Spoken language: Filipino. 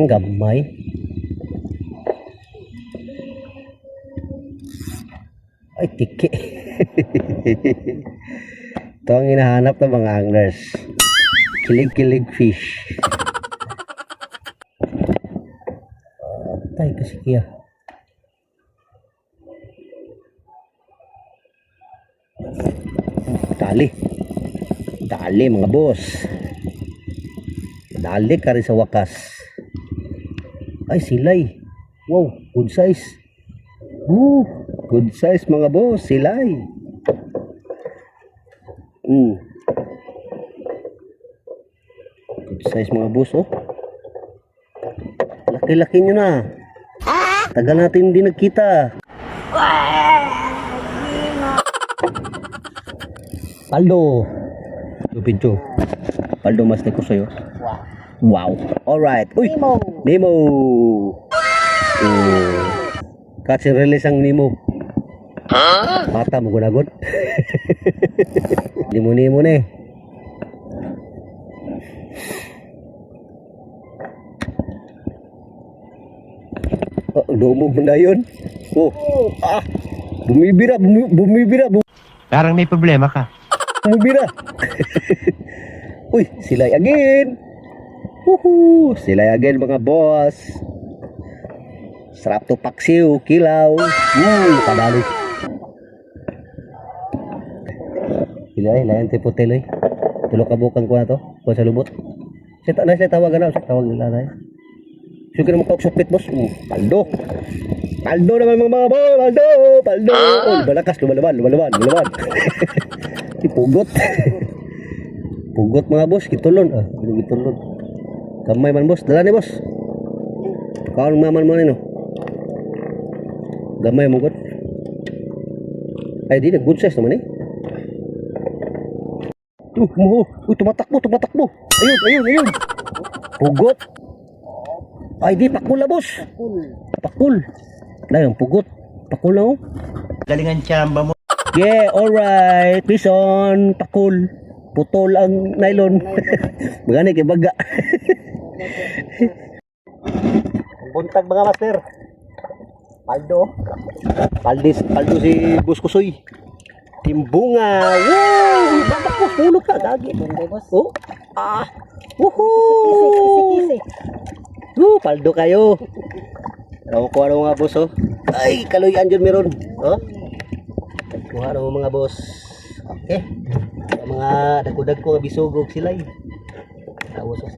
Gamay. Ay, tiki. Ito ang hinahanap ng mga anglers. Kilig-kilig fish. Tay kasi kaya. Dali. Dali mga boss. Dali ka rin sa wakas. Ay, silay. Wow, good size. Good size mga boss, silay. Good size mga boss, oh. Laki-laki nyo na. Tagal natin hindi nagkita. Paldo. Pincho. Paldo mas ko sa'yo. Wow. Alright. Uy. Nemo. Catch and release ang Nemo. Mata mo gunagod. Nemo na eh. Dumog mo na yun. Bumibira. Parang may problema ka. Bumibira. Uy, silay again. Silay again mga boss. Sarap to paksiw, kilaw. Kadali. Silay, layan tiputil eh. Tulok kabukan ko na to. Kuha sa lubot. Saya tawagan na. Tawag nila na eh. Sige naman kausapit boss. Paldo naman mga boss. Paldo. Balakas, lumalaban. Pugot. Pugot mga boss, kitulon. Kitulon. Kamay man boss, dala ni boss. Kaon maman mo nino. Gamay mo god. Ay di na good size naman eh. Tumatakbo. Ayun. Pugot. Ay di pakul la boss. Pakul. Na yung pugot. Pakul na oh. Galingan tsamba mo. Yeah, alright. Pison, pakul. Putol ang nylon. Magani kay baga. Buntag mga master. Paldo si Boss Kusoy. Timbunga. Wow! Babak mo, pulo ka. Gagi. Oh. Woohoo! Paldo kayo. Kuha na mga boss, oh. Ay, kaluyan dyan meron. Oh. Kuha na mga boss. Okay. Mga dagdag ko nga bisugog sila eh.